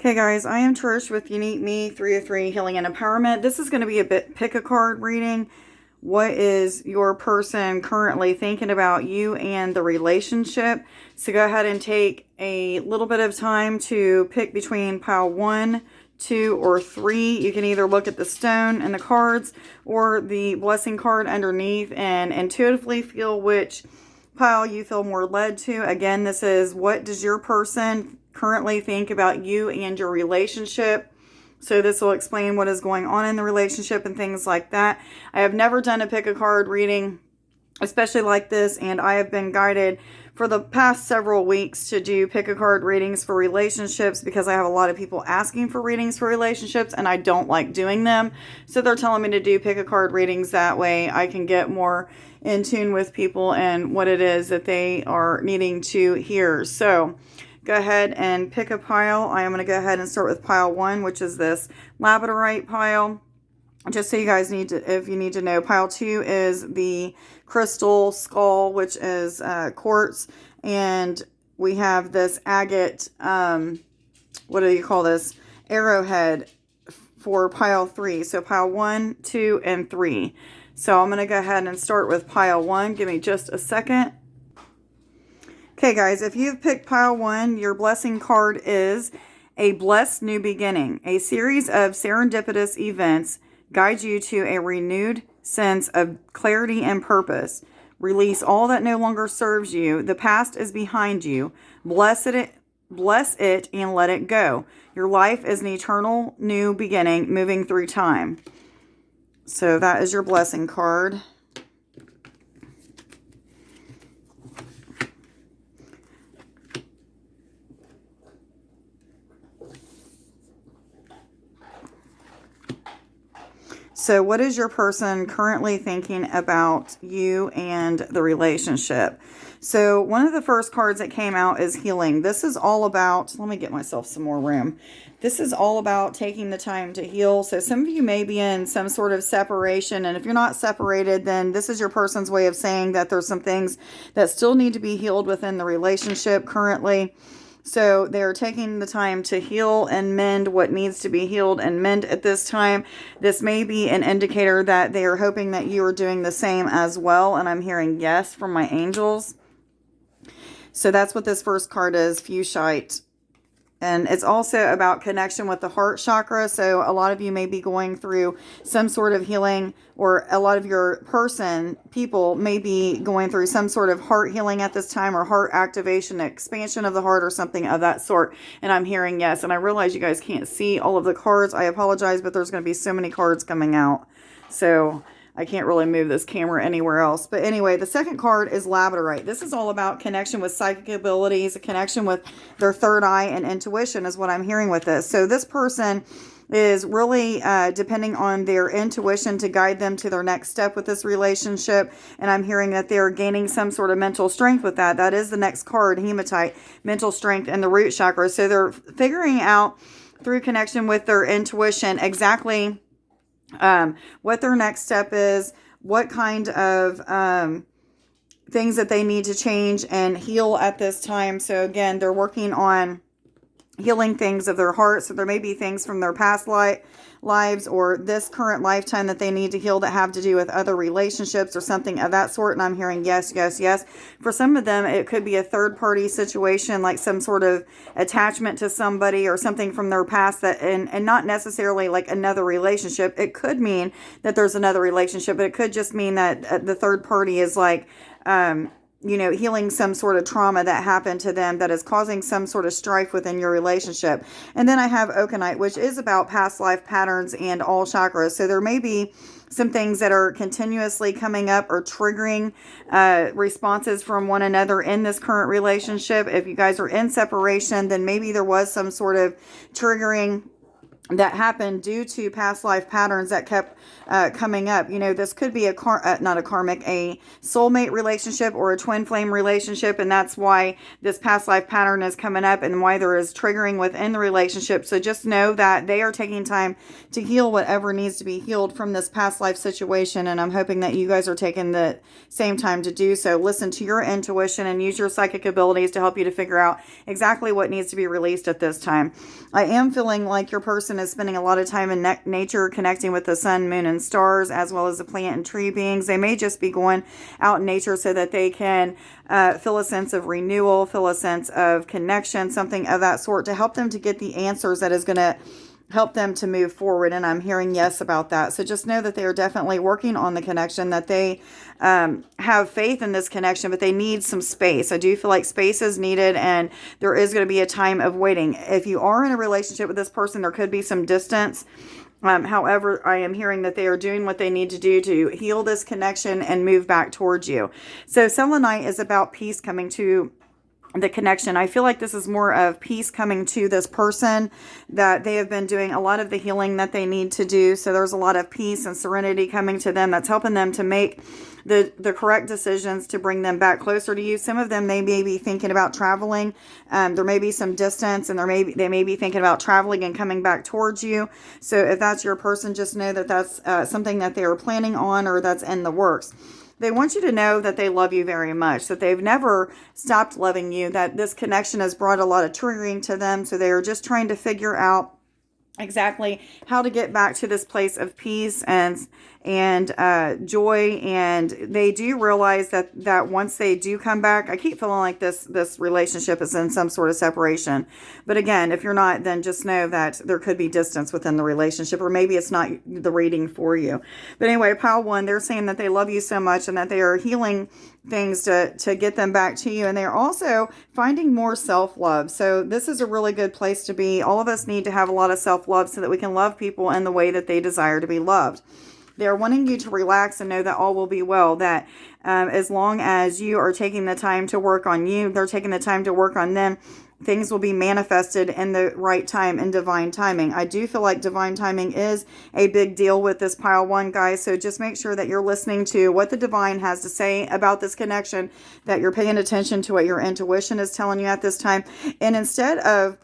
Okay guys, I am Trish with Unique Me 303 Healing and Empowerment. This is going to be a bit pick a card reading. What is your person currently thinking about you and the relationship? So go ahead and take a little bit of time to pick between pile 1, 2, or 3. You can either look at the stone and the cards or the blessing card underneath and intuitively feel which pile you feel more led to. Again, this is what does your person currently think about you and your relationship. So this will explain what is going on in the relationship and things like that. I have never done a pick a card reading, especially like this, and I have been guided for the past several weeks to do pick a card readings for relationships because I have a lot of people asking for readings for relationships and I don't like doing them. So they're telling me to do pick a card readings, that way I can get more in tune with people and what it is that they are needing to hear. So go ahead and pick a pile. I am going to go ahead and start with pile 1, which is this Labradorite pile. Just so you guys need to, if you need to know, pile 2 is the crystal skull, which is quartz. And we have this agate, what do you call this? Arrowhead for pile 3. So pile 1, 2, and 3. So I'm going to go ahead and start with pile 1. Give me just a second. Okay, guys, if you've picked pile 1, your blessing card is a blessed new beginning. A series of serendipitous events guide you to a renewed sense of clarity and purpose. Release all that no longer serves you. The past is behind you. Bless it, and let it go. Your life is an eternal new beginning moving through time. So that is your blessing card. So what is your person currently thinking about you and the relationship? So one of the first cards that came out is healing. This is all about, let me get myself some more room. This is all about taking the time to heal. So some of you may be in some sort of separation. And if you're not separated, then this is your person's way of saying that there's some things that still need to be healed within the relationship currently. So they're taking the time to heal and mend what needs to be healed and mend at this time. This may be an indicator that they are hoping that you are doing the same as well. And I'm hearing yes from my angels. So that's what this first card is, Fuchsite. And it's also about connection with the heart chakra. So a lot of you may be going through some sort of healing, or a lot of your people may be going through some sort of heart healing at this time, or heart activation, expansion of the heart, or something of that sort. And I'm hearing yes. And I realize you guys can't see all of the cards. I apologize, but there's going to be so many cards coming out. So I can't really move this camera anywhere else. But anyway, the second card is Labradorite. This is all about connection with psychic abilities, a connection with their third eye and intuition is what I'm hearing with this. So this person is really depending on their intuition to guide them to their next step with this relationship. And I'm hearing that they're gaining some sort of mental strength with that. That is the next card, Hematite, mental strength and the root chakra. So they're figuring out through connection with their intuition exactly what their next step is, what kind of things that they need to change and heal at this time. So again, they're working on healing things of their heart. So there may be things from their past lives or this current lifetime that they need to heal that have to do with other relationships or something of that sort. And I'm hearing yes, yes, yes. For some of them, it could be a third party situation, like some sort of attachment to somebody or something from their past, that and not necessarily like another relationship. It could mean that there's another relationship, but it could just mean that the third party is like, healing some sort of trauma that happened to them that is causing some sort of strife within your relationship. And then I have Okanite, which is about past life patterns and all chakras. So there may be some things that are continuously coming up or triggering responses from one another in this current relationship. If you guys are in separation, then maybe there was some sort of triggering that happened due to past life patterns that kept coming up. This could be not a karmic, a soulmate relationship or a twin flame relationship, and that's why this past life pattern is coming up and why there is triggering within the relationship. So just know that they are taking time to heal whatever needs to be healed from this past life situation, and I'm hoping that you guys are taking the same time to do so. Listen to your intuition and use your psychic abilities to help you to figure out exactly what needs to be released at this time. I am feeling like your person is spending a lot of time in nature, connecting with the sun, moon, and stars, as well as the plant and tree beings. They may just be going out in nature so that they can feel a sense of renewal, feel a sense of connection, something of that sort, to help them to get the answers that is going to help them to move forward. And I'm hearing yes about that. So just know that they are definitely working on the connection, that they have faith in this connection, but they need some space. I do feel like space is needed, and there is going to be a time of waiting. If you are in a relationship with this person, there could be some distance. However, I am hearing that they are doing what they need to do to heal this connection and move back towards you. So selenite is about peace coming to the connection. I feel like this is more of peace coming to this person, that they have been doing a lot of the healing that they need to do. So there's a lot of peace and serenity coming to them that's helping them to make the correct decisions to bring them back closer to you. Some of them, they may be thinking about traveling. There may be some distance, and they may be thinking about traveling and coming back towards you. So if that's your person, just know that that's something that they are planning on, or that's in the works. They want you to know that they love you very much, that they've never stopped loving you, that this connection has brought a lot of triggering to them. So they are just trying to figure out exactly how to get back to this place of peace and joy. And they do realize that once they do come back, I keep feeling like this relationship is in some sort of separation. But again, if you're not, then just know that there could be distance within the relationship, or maybe it's not the reading for you. But anyway, pile one, they're saying that they love you so much and that they are healing things to get them back to you. And they're also finding more self-love. So this is a really good place to be. All of us need to have a lot of self-love so that we can love people in the way that they desire to be loved. They're wanting you to relax and know that all will be well, that as long as you are taking the time to work on you, they're taking the time to work on them, things will be manifested in the right time and divine timing. I do feel like divine timing is a big deal with this pile one, guys. So just make sure that you're listening to what the divine has to say about this connection, that you're paying attention to what your intuition is telling you at this time. And instead of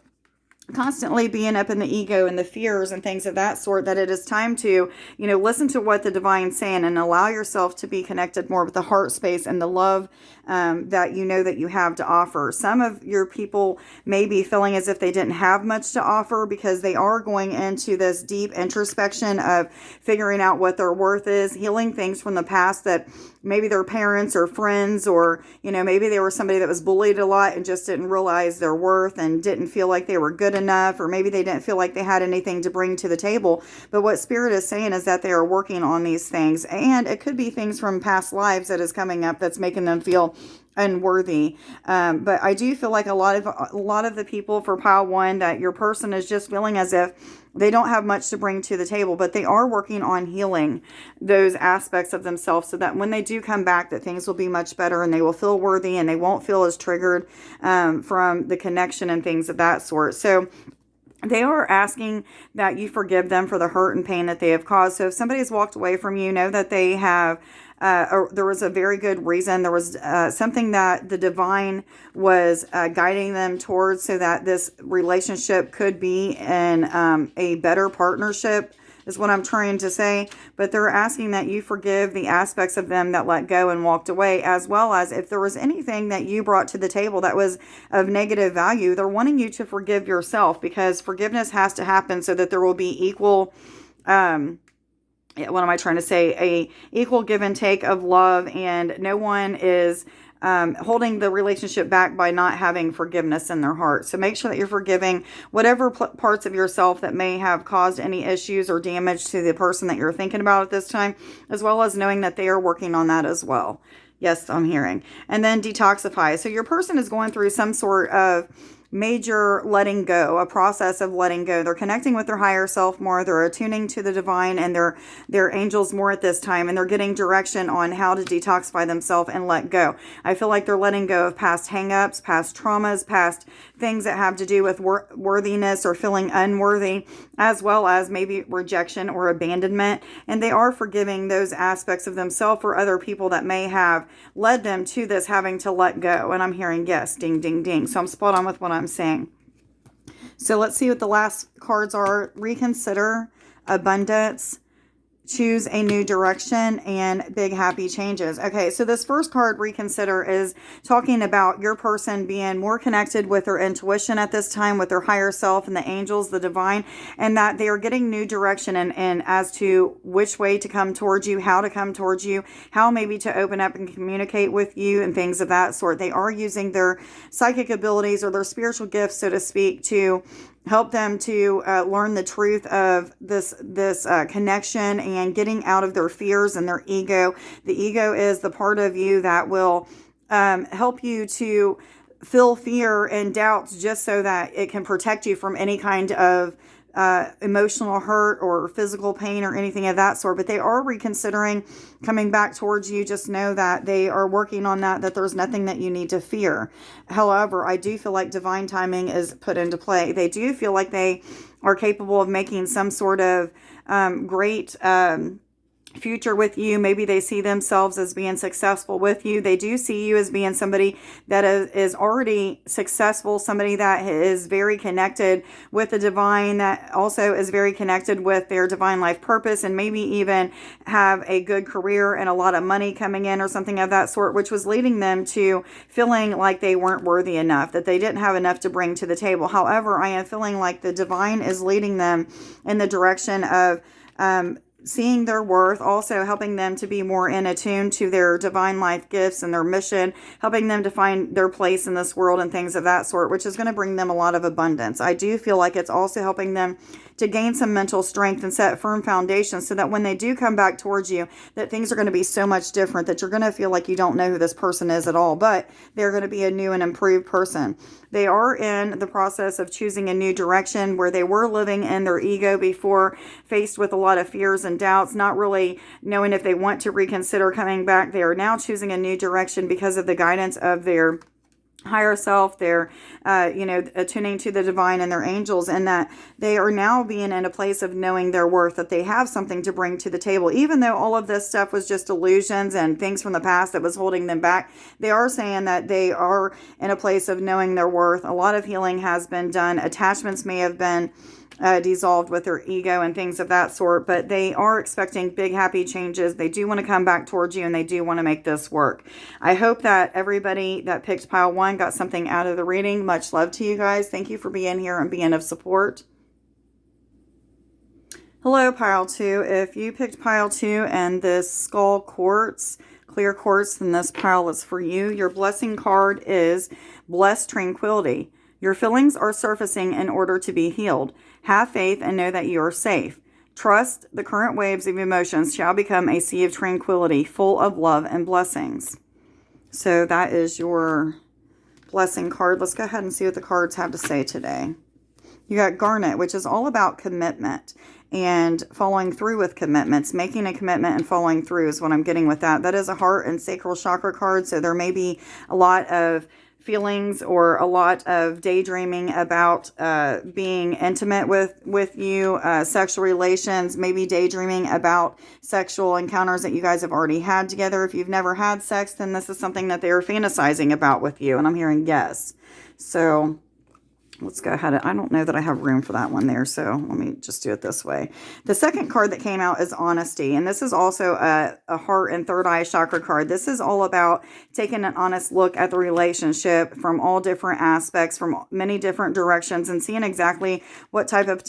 constantly being up in the ego and the fears and things of that sort, that it is time to, listen to what the divine's saying and allow yourself to be connected more with the heart space and the love that that you have to offer. Some of your people may be feeling as if they didn't have much to offer, because they are going into this deep introspection of figuring out what their worth is, healing things from the past that maybe their parents or friends, or maybe they were somebody that was bullied a lot and just didn't realize their worth and didn't feel like they were good enough, or maybe they didn't feel like they had anything to bring to the table. But what Spirit is saying is that they are working on these things, and it could be things from past lives that is coming up that's making them feel unworthy. But I do feel like a lot of the people for pile one, that your person is just feeling as if they don't have much to bring to the table, but they are working on healing those aspects of themselves, so that when they do come back, that things will be much better and they will feel worthy and they won't feel as triggered from the connection and things of that sort. So they are asking that you forgive them for the hurt and pain that they have caused. So if somebody has walked away from you, know that they have there was a very good reason. There was something that the divine was guiding them towards, so that this relationship could be in a better partnership, is what I'm trying to say. But they're asking that you forgive the aspects of them that let go and walked away, as well as if there was anything that you brought to the table that was of negative value, they're wanting you to forgive yourself, because forgiveness has to happen so that there will be equal what am I trying to say? A equal give and take of love, and no one is holding the relationship back by not having forgiveness in their heart. So make sure that you're forgiving whatever parts of yourself that may have caused any issues or damage to the person that you're thinking about at this time, as well as knowing that they are working on that as well. Yes, I'm hearing. And then detoxify. So your person is going through some sort of major letting go, a process of letting go. They're connecting with their higher self more. They're attuning to the divine and their angels more at this time, and they're getting direction on how to detoxify themselves and let go. I feel like they're letting go of past hang-ups, past traumas, past things that have to do with worthiness or feeling unworthy, as well as maybe rejection or abandonment. And they are forgiving those aspects of themselves or other people that may have led them to this having to let go. And I'm hearing yes, ding, ding, ding. So I'm spot on with what I'm saying. So let's see what the last cards are. Reconsider, abundance, choose a new direction, and big happy changes. Okay, so this first card, reconsider, is talking about your person being more connected with their intuition at this time, with their higher self and the angels, the divine, and that they are getting new direction and as to which way to come towards you, how to come towards you, how maybe to open up and communicate with you, and things of that sort. They are using their psychic abilities or their spiritual gifts, so to speak, to help them to learn the truth of this connection and getting out of their fears and their ego. The ego is the part of you that will help you to feel fear and doubts just so that it can protect you from any kind of emotional hurt or physical pain or anything of that sort. But they are reconsidering coming back towards you. Just know that they are working on that there's nothing that you need to fear. However, I do feel like divine timing is put into play. They do feel like they are capable of making some sort of great future with you. Maybe they see themselves as being successful with you. They do see you as being somebody that is already successful, somebody that is very connected with the divine, that also is very connected with their divine life purpose, and maybe even have a good career and a lot of money coming in or something of that sort, which was leading them to feeling like they weren't worthy enough, that they didn't have enough to bring to the table. However, I am feeling like the divine is leading them in the direction of seeing their worth, also helping them to be more in attune to their divine life gifts and their mission, helping them to find their place in this world and things of that sort, which is going to bring them a lot of abundance. I do feel like it's also helping them to gain some mental strength and set firm foundations so that when they do come back towards you, that things are going to be so much different that you're going to feel like you don't know who this person is at all, but they're going to be a new and improved person. They are in the process of choosing a new direction where they were living in their ego before, faced with a lot of fears and doubts, not really knowing if they want to reconsider coming back. They are now choosing a new direction because of the guidance of their higher self, they're attuning to the divine and their angels, and that they are now being in a place of knowing their worth, that they have something to bring to the table. Even though all of this stuff was just illusions and things from the past that was holding them back, they are saying that they are in a place of knowing their worth. A lot of healing has been done. Attachments may have been dissolved with their ego and things of that sort, but they are expecting big happy changes. They do want to come back towards you, and they do want to make this work. I hope that everybody that picked pile 1 got something out of the reading. Much love to you guys. Thank you for being here and being of support. Hello, pile 2. If you picked pile 2 and this skull quartz, clear quartz, then this pile is for you. Your blessing card is blessed tranquility. Your feelings are surfacing in order to be healed. Have faith and know that you are safe. Trust the current waves of emotions shall become a sea of tranquility, full of love and blessings. So that is your blessing card. Let's go ahead and see what the cards have to say today. You got Garnet, which is all about commitment and following through with commitments. Making a commitment and following through is what I'm getting with that. That is a heart and sacral chakra card, so there may be a lot of feelings or a lot of daydreaming about being intimate with you, sexual relations, maybe daydreaming about sexual encounters that you guys have already had together. If you've never had sex, then this is something that they are fantasizing about with you, and I'm hearing yes. So let's go ahead. I don't know that I have room for that one there, so let me just do it this way. The second card that came out is honesty, and this is also a heart and third eye chakra card. This is all about taking an honest look at the relationship from all different aspects, from many different directions, and seeing exactly what type of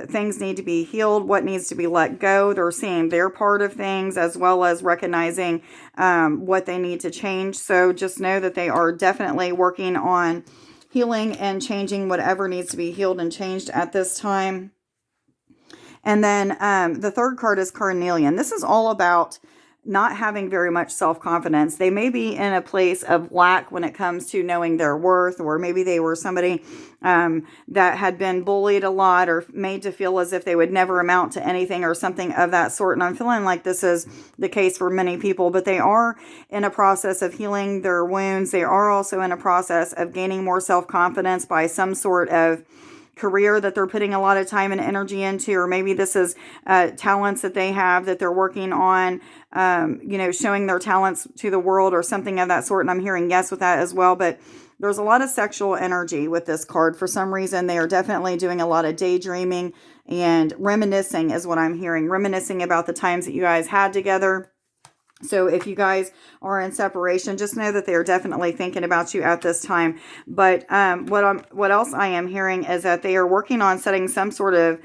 things need to be healed, what needs to be let go. They're seeing their part of things as well as recognizing what they need to change. So just know that they are definitely working on healing and changing whatever needs to be healed and changed at this time. And then the third card is Carnelian. This is all about not having very much self-confidence. They may be in a place of lack when it comes to knowing their worth, or maybe they were somebody that had been bullied a lot or made to feel as if they would never amount to anything or something of that sort. And I'm feeling like this is the case for many people, but they are in a process of healing their wounds. They are also in a process of gaining more self-confidence by some sort of career that they're putting a lot of time and energy into, or maybe this is talents that they have that they're working on, showing their talents to the world or something of that sort. And I'm hearing yes with that as well. But there's a lot of sexual energy with this card. For some reason, they are definitely doing a lot of daydreaming and reminiscing is what I'm hearing. Reminiscing about the times that you guys had together. So if you guys are in separation, just know that they are definitely thinking about you at this time. But what else I am hearing is that they are working on setting some sort of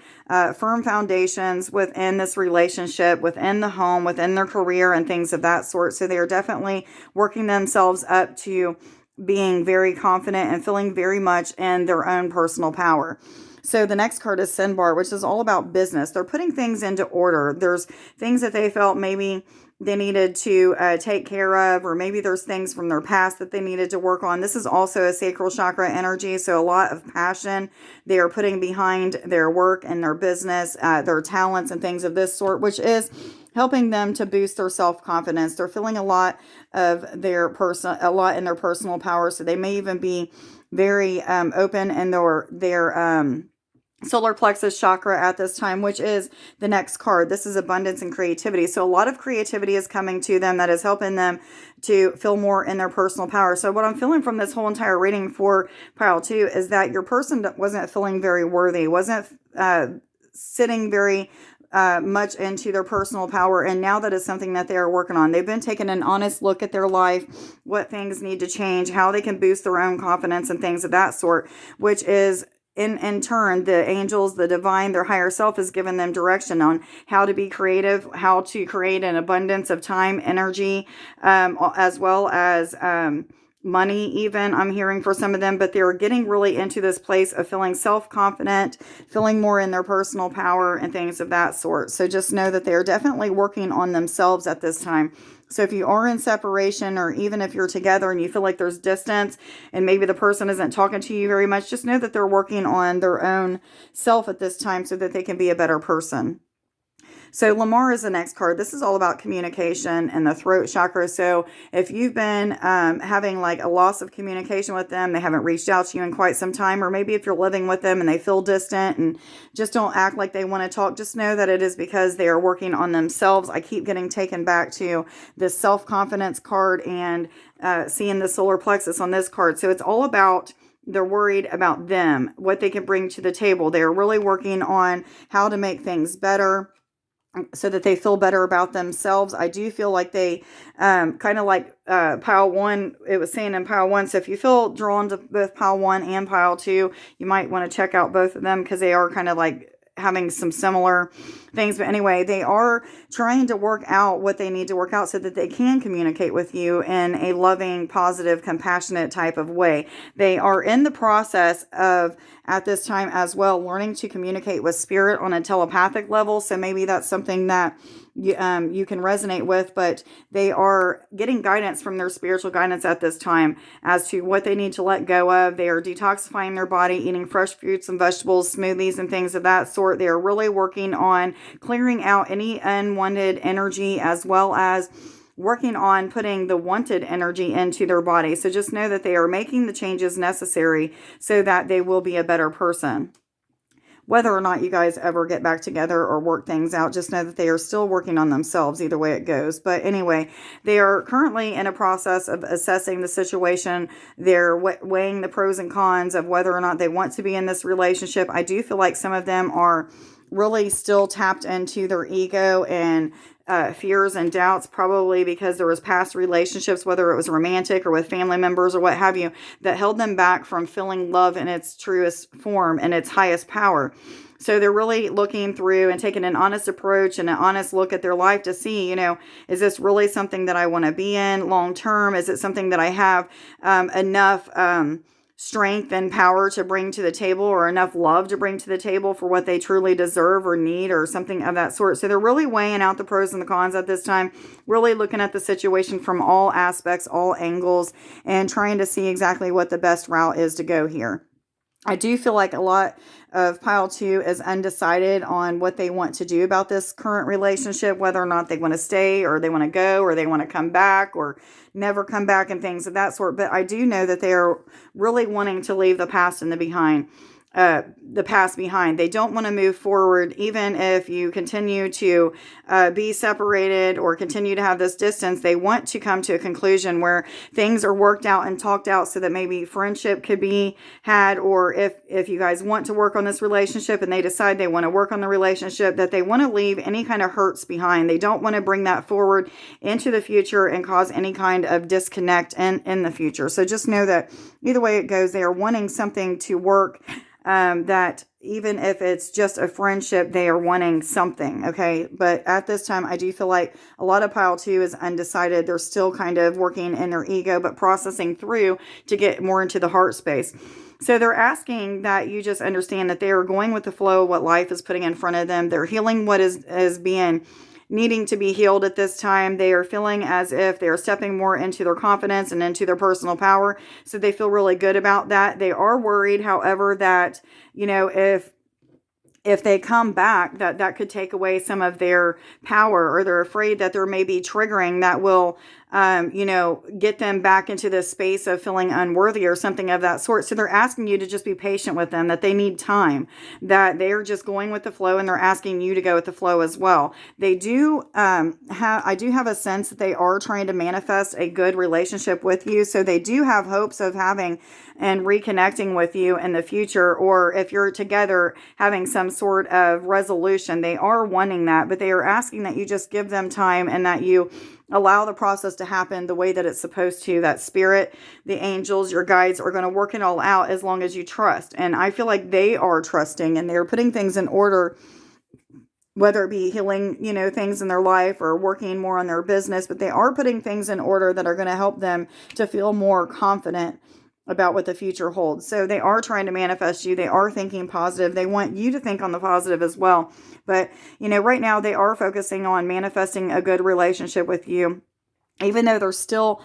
firm foundations within this relationship, within the home, within their career, and things of that sort. So they are definitely working themselves up to being very confident and feeling very much in their own personal power. So the next card is Sinbar, which is all about business. They're putting things into order. There's things that they felt maybe they needed to take care of, or maybe there's things from their past that they needed to work on. This is also a sacral chakra energy, so a lot of passion they are putting behind their work and their business, their talents and things of this sort, which is helping them to boost their self-confidence. They're feeling a lot in their personal power, so they may even be very open in their solar plexus chakra at this time, which is the next card. This is abundance and creativity. So a lot of creativity is coming to them that is helping them to feel more in their personal power. So what I'm feeling from this whole entire reading for pile 2 is that your person wasn't feeling very worthy, wasn't sitting very much into their personal power, and now that is something that they are working on. They've been taking an honest look at their life, what things need to change, how they can boost their own confidence and things of that sort, which is in turn, the angels, the divine, their higher self has given them direction on how to be creative, how to create an abundance of time, energy, as well as money even, I'm hearing for some of them. But they're getting really into this place of feeling self-confident, feeling more in their personal power and things of that sort. So just know that they're definitely working on themselves at this time. So if you are in separation, or even if you're together and you feel like there's distance and maybe the person isn't talking to you very much, just know that they're working on their own self at this time so that they can be a better person. So Lamar is the next card. This is all about communication and the throat chakra. So if you've been having like a loss of communication with them, they haven't reached out to you in quite some time, or maybe if you're living with them and they feel distant and just don't act like they want to talk, just know that it is because they are working on themselves. I keep getting taken back to this self-confidence card and seeing the solar plexus on this card. So it's all about they're worried about them, what they can bring to the table. They're really working on how to make things better, so that they feel better about themselves. I do feel like they kind of like pile 1, it was saying in pile 1. So if you feel drawn to both pile 1 and pile 2, you might want to check out both of them because they are kind of like having some similar things. But anyway, they are trying to work out what they need to work out so that they can communicate with you in a loving, positive, compassionate type of way. They are in the process of, at this time as well, learning to communicate with spirit on a telepathic level. So maybe that's something that you can resonate with, but they are getting guidance from their spiritual guidance at this time as to what they need to let go of. They are detoxifying their body, eating fresh fruits and vegetables, smoothies and things of that sort. They are really working on clearing out any unwanted energy, as well as working on putting the wanted energy into their body. So just know that they are making the changes necessary so that they will be a better person. Whether or not you guys ever get back together or work things out, just know that they are still working on themselves, either way it goes. But anyway, they are currently in a process of assessing the situation. They're weighing the pros and cons of whether or not they want to be in this relationship. I do feel like some of them are really still tapped into their ego and fears and doubts, probably because there was past relationships, whether it was romantic or with family members or what have you, that held them back from feeling love in its truest form and its highest power. So they're really looking through and taking an honest approach and an honest look at their life to see, is this really something that I want to be in long term? Is it something that I have enough strength and power to bring to the table, or enough love to bring to the table for what they truly deserve or need, or something of that sort. So they're really weighing out the pros and the cons at this time, really looking at the situation from all aspects, all angles, and trying to see exactly what the best route is to go here. I do feel like a lot of pile 2 is undecided on what they want to do about this current relationship, whether or not they want to stay, or they want to go, or they want to come back, or never come back, and things of that sort. But I do know that they're really wanting to leave the past in the past behind. They don't want to move forward, even if you continue to be separated or continue to have this distance. They want to come to a conclusion where things are worked out and talked out, so that maybe friendship could be had, or if you guys want to work on this relationship and they decide they want to work on the relationship, that they want to leave any kind of hurts behind. They don't want to bring that forward into the future and cause any kind of disconnect in the future. So just know that either way it goes, they are wanting something to work, that even if it's just a friendship, they are wanting something, okay? But at this time, I do feel like a lot of pile 2 is undecided. They're still kind of working in their ego, but processing through to get more into the heart space. So they're asking that you just understand that they are going with the flow of what life is putting in front of them. They're healing what is being needing to be healed at this time. They are feeling as if they are stepping more into their confidence and into their personal power. So they feel really good about that. They are worried, however, that, if they come back, that could take away some of their power, or they're afraid that there may be triggering that will, get them back into this space of feeling unworthy or something of that sort. So they're asking you to just be patient with them, that they need time, that they're just going with the flow, and they're asking you to go with the flow as well. They do I do have a sense that they are trying to manifest a good relationship with you. So they do have hopes of having and reconnecting with you in the future, or if you're together, having some sort of resolution. They are wanting that, but they are asking that you just give them time, and that you allow the process to happen the way that it's supposed to. That spirit, the angels, your guides are going to work it all out as long as you trust. And I feel like they are trusting, and they're putting things in order, whether it be healing, things in their life, or working more on their business. But they are putting things in order that are going to help them to feel more confident about what the future holds. So they are trying to manifest you. They are thinking positive. They want you to think on the positive as well. But, right now they are focusing on manifesting a good relationship with you. Even though they're still,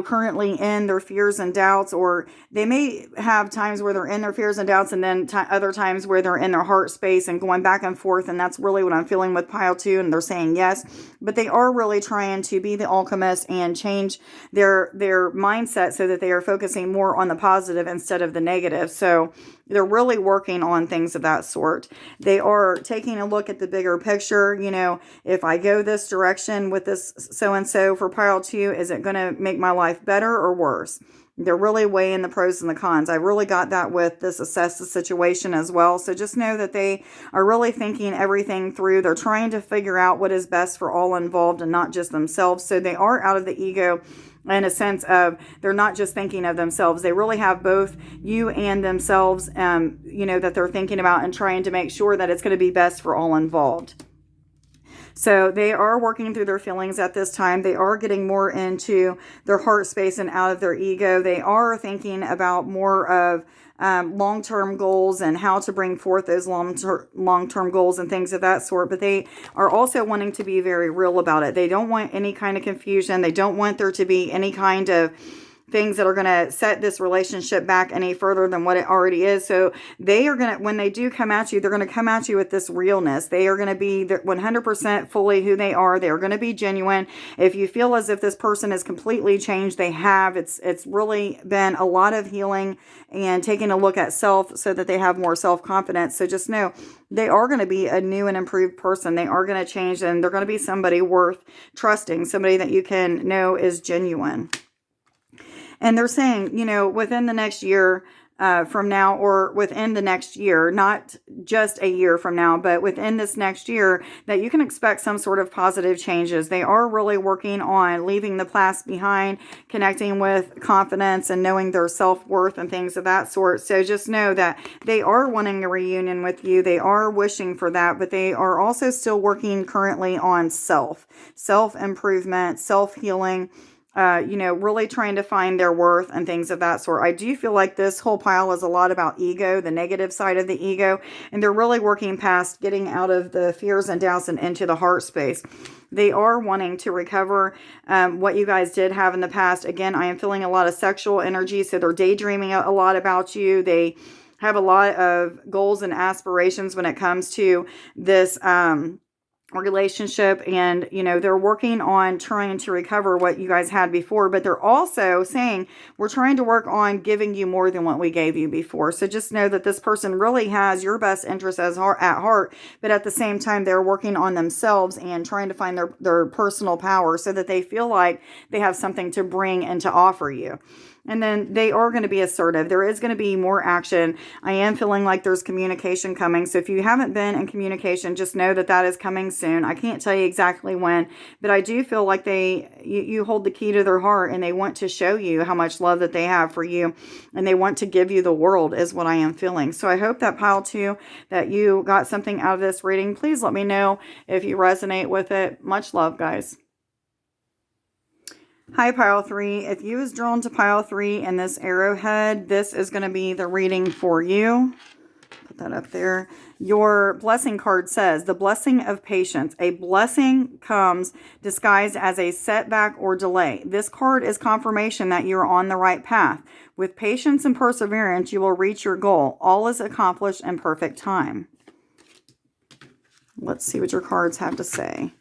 currently in their fears and doubts, or they may have times where they're in their fears and doubts, and then other times where they're in their heart space and going back and forth. And that's really what I'm feeling with pile 2. And they're saying yes, but they are really trying to be the alchemist and change their mindset so that they are focusing more on the positive instead of the negative. So they're really working on things of that sort. They are taking a look at the bigger picture. If I go this direction with this so-and-so for pile 2, is it going to make my life better or worse? They're really weighing the pros and the cons. I really got that with this assess the situation as well. So just know that they are really thinking everything through. They're trying to figure out what is best for all involved and not just themselves. So they are out of the ego, in a sense of they're not just thinking of themselves. They really have both you and themselves, that they're thinking about, and trying to make sure that it's going to be best for all involved. So they are working through their feelings at this time. They are getting more into their heart space and out of their ego. They are thinking about more of long-term goals and how to bring forth those long-term goals and things of that sort. But they are also wanting to be very real about it. They don't want any kind of confusion. They don't want there to be any kind of things that are going to set this relationship back any further than what it already is. So they are going to, when they do come at you, they're going to come at you with this realness. They are going to be 100% fully who they are. They are going to be genuine. If you feel as if this person is completely changed, they have. It's really been a lot of healing and taking a look at self so that they have more self-confidence. So just know they are going to be a new and improved person. They are going to change, and they're going to be somebody worth trusting, somebody that you can know is genuine. And they're saying, within the next year from now, or within the next year, not just a year from now, but within this next year, that you can expect some sort of positive changes. They are really working on leaving the past behind, connecting with confidence and knowing their self-worth and things of that sort. So just know that they are wanting a reunion with you. They are wishing for that, but they are also still working currently on self-improvement, self-healing, really trying to find their worth and things of that sort. I do feel like this whole pile is a lot about ego, the negative side of the ego, and they're really working past getting out of the fears and doubts and into the heart space. They are wanting to recover what you guys did have in the past. Again, I am feeling a lot of sexual energy, so they're daydreaming a lot about you. They have a lot of goals and aspirations when it comes to this relationship, and they're working on trying to recover what you guys had before, but they're also saying we're trying to work on giving you more than what we gave you before. So just know that this person really has your best interest at heart, but at the same time they're working on themselves and trying to find their personal power so that they feel like they have something to bring and to offer you. And then they are going to be assertive. There is going to be more action. I am feeling like there's communication coming. So if you haven't been in communication, just know that that is coming soon. I can't tell you exactly when, but I do feel like you hold the key to their heart, and they want to show you how much love that they have for you, and they want to give you the world is what I am feeling. So I hope that pile 2, that you got something out of this reading. Please let me know if you resonate with it. Much love, guys. Hi, pile 3. If you was drawn to pile 3 in this arrowhead, this is going to be the reading for you. Put that up there. Your blessing card says, the blessing of patience. A blessing comes disguised as a setback or delay. This card is confirmation that you're on the right path. With patience and perseverance, you will reach your goal. All is accomplished in perfect time. Let's see what your cards have to say.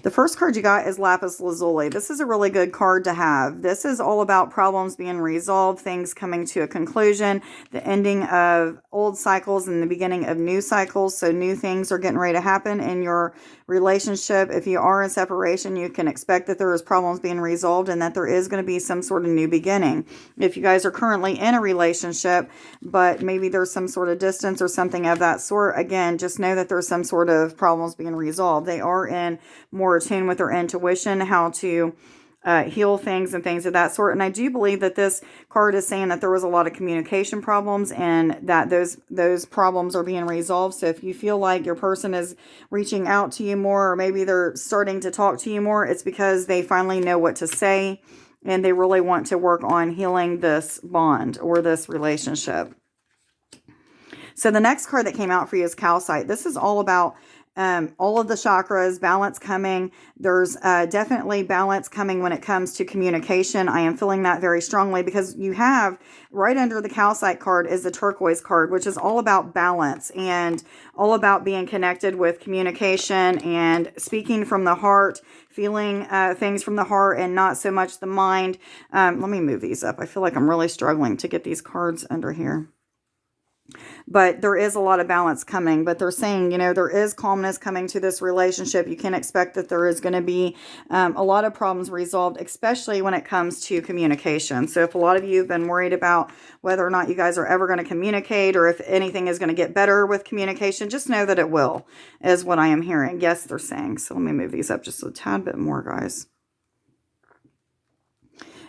The first card you got is Lapis Lazuli. This is a really good card to have. This is all about problems being resolved, things coming to a conclusion, the ending of old cycles and the beginning of new cycles. So new things are getting ready to happen in your relationship. If you are in separation, you can expect that there is problems being resolved and that there is going to be some sort of new beginning. If you guys are currently in a relationship, but maybe there's some sort of distance or something of that sort, again, just know that there's some sort of problems being resolved. They are in more attuned with their intuition, how to heal things and things of that sort. And I do believe that this card is saying that there was a lot of communication problems and that those problems are being resolved. So if you feel like your person is reaching out to you more, or maybe they're starting to talk to you more, it's because they finally know what to say and they really want to work on healing this bond or this relationship. So the next card that came out for you is Calcite. This is all about all of the chakras, balance coming. There's definitely balance coming when it comes to communication. I am feeling that very strongly because you have right under the Calcite card is the turquoise card, which is all about balance and all about being connected with communication and speaking from the heart, feeling things from the heart and not so much the mind. Let me move these up. I feel like I'm really struggling to get these cards under here. But there is a lot of balance coming. But they're saying, there is calmness coming to this relationship. You can expect that there is going to be a lot of problems resolved, especially when it comes to communication. So if a lot of you have been worried about whether or not you guys are ever going to communicate or if anything is going to get better with communication, just know that it will, is what I am hearing. Yes, they're saying. So let me move these up just a tad bit more, guys.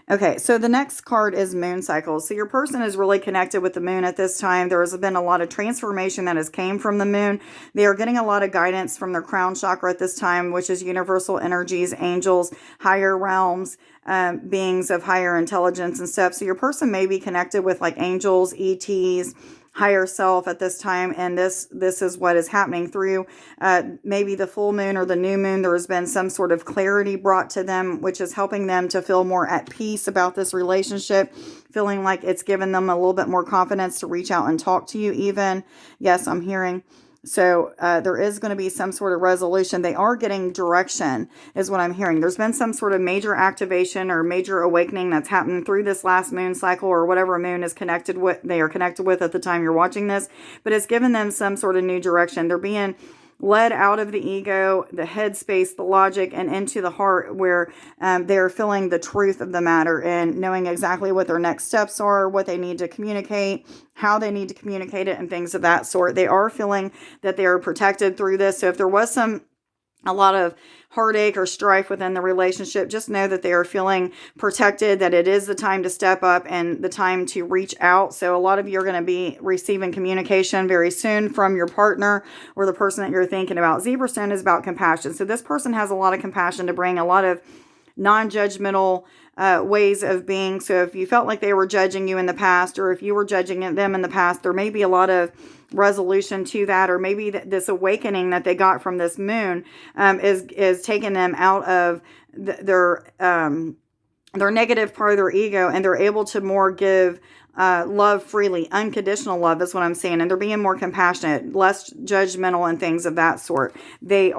Okay, so the next card is moon cycles. So your person is really connected with the moon at this time. There has been a lot of transformation that has came from the moon. They are getting a lot of guidance from their crown chakra at this time, which is universal energies, angels, higher realms, beings of higher intelligence and stuff. So your person may be connected with like angels, ETs, higher self at this time, and this is what is happening through maybe the full moon or the new moon. There has been some sort of clarity brought to them, which is helping them to feel more at peace about this relationship, feeling like it's given them a little bit more confidence to reach out and talk to you even. Yes, I'm hearing. So there is going to be some sort of resolution. They are getting direction is what I'm hearing. There's been some sort of major activation or major awakening that's happened through this last moon cycle or whatever moon is connected with, they are connected with at the time you're watching this. But it's given them some sort of new direction. They're being led out of the ego, the head space, the logic, and into the heart where they're feeling the truth of the matter and knowing exactly what their next steps are, what they need to communicate, how they need to communicate it, and things of that sort. They are feeling that they are protected through this. So if there was a lot of heartache or strife within the relationship, just know that they are feeling protected, that it is the time to step up and the time to reach out. So a lot of you are going to be receiving communication very soon from your partner or the person that you're thinking about. Zebra stone is about compassion. So this person has a lot of compassion to bring, a lot of non-judgmental ways of being. So if you felt like they were judging you in the past, or if you were judging them in the past, there may be a lot of resolution to that, or maybe this awakening that they got from this moon is taking them out of their negative part of their ego, and they're able to more give love freely. Unconditional love is what I'm saying. And they're being more compassionate, less judgmental, and things of that sort. They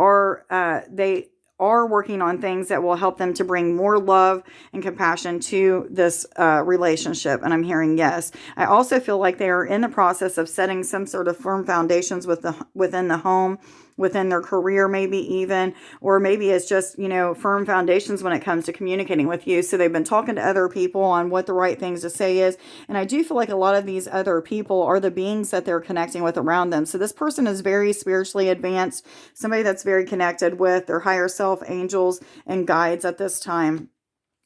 are working on things that will help them to bring more love and compassion to this relationship. And I'm hearing yes. I also feel like they are in the process of setting some sort of firm foundations within the home, within their career, maybe even, or maybe it's just, firm foundations when it comes to communicating with you. So they've been talking to other people on what the right things to say is. And I do feel like a lot of these other people are the beings that they're connecting with around them. So this person is very spiritually advanced, somebody that's very connected with their higher self, angels, and guides at this time,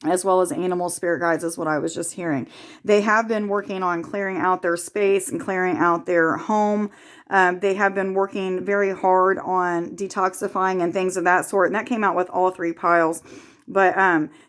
as well as animal spirit guides, is what I was just hearing. They have been working on clearing out their space and clearing out their home. They have been working very hard on detoxifying and things of that sort. And that came out with all 3 piles. But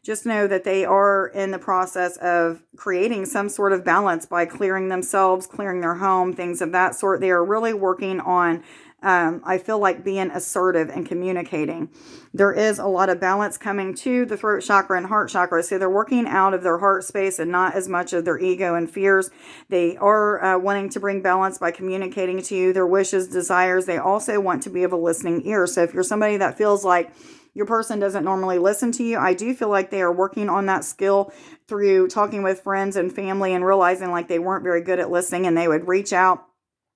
just know that they are in the process of creating some sort of balance by clearing themselves, clearing their home, things of that sort. They are really working on I feel like being assertive and communicating. There is a lot of balance coming to the throat chakra and heart chakra. So they're working out of their heart space and not as much of their ego and fears. They are wanting to bring balance by communicating to you their wishes, desires. They also want to be of a listening ear. So if you're somebody that feels like your person doesn't normally listen to you, I do feel like they are working on that skill through talking with friends and family and realizing like they weren't very good at listening, and they would reach out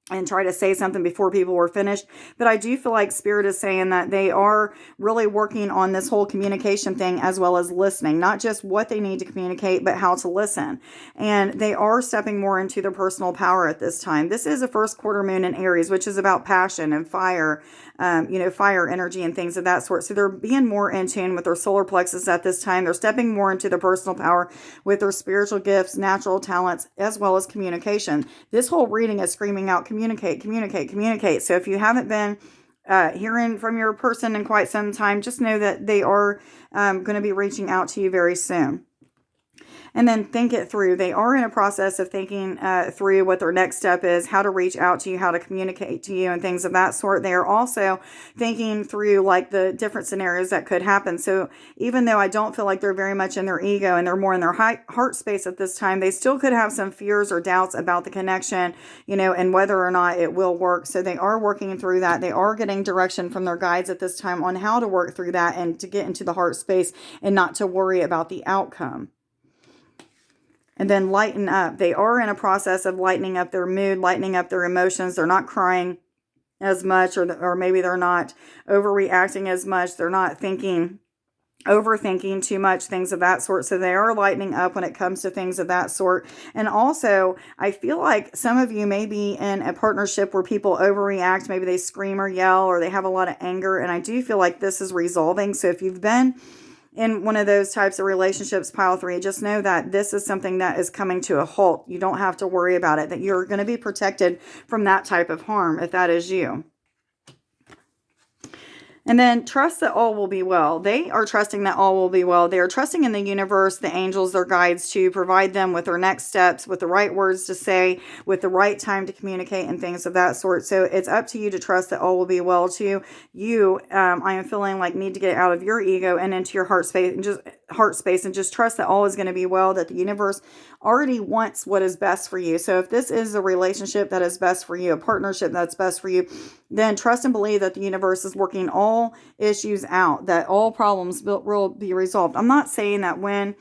and try to say something before people were finished. But I do feel like Spirit is saying that they are really working on this whole communication thing, as well as listening, not just what they need to communicate, but how to listen. And they are stepping more into their personal power at this time. This is a first quarter moon in Aries, which is about passion and fire, fire energy and things of that sort. So they're being more in tune with their solar plexus at this time. They're stepping more into their personal power with their spiritual gifts, natural talents, as well as communication. This whole reading is screaming out, communicate, communicate, communicate. So if you haven't been hearing from your person in quite some time, just know that they are going to be reaching out to you very soon. And then think it through. They are in a process of thinking through what their next step is, how to reach out to you, how to communicate to you, and things of that sort. They are also thinking through like the different scenarios that could happen. So even though I don't feel like they're very much in their ego and they're more in their heart space at this time, they still could have some fears or doubts about the connection, and whether or not it will work. So they are working through that. They are getting direction from their guides at this time on how to work through that and to get into the heart space and not to worry about the outcome. And then lighten up. They are in a process of lightening up their mood, lightening up their emotions. They're not crying as much, or maybe they're not overreacting as much. They're not overthinking too much, things of that sort. So they are lightening up when it comes to things of that sort. And also, I feel like some of you may be in a partnership where people overreact. Maybe they scream or yell, or they have a lot of anger. And I do feel like this is resolving. So if you've been in one of those types of relationships, pile 3, just know that this is something that is coming to a halt. You don't have to worry about it, that you're going to be protected from that type of harm if that is you. And then trust that all will be well. They are trusting that all will be well. They are trusting in the universe, the angels, their guides, to provide them with their next steps, with the right words to say, with the right time to communicate, and things of that sort. So it's up to you to trust that all will be well too. You, I am feeling like, need to get out of your ego and into your heart space and just trust that all is going to be well, that the universe already wants what is best for you. So if this is a relationship that is best for you, a partnership that's best for you, then trust and believe that the universe is working all issues out, that all problems will be resolved. I'm not saying that when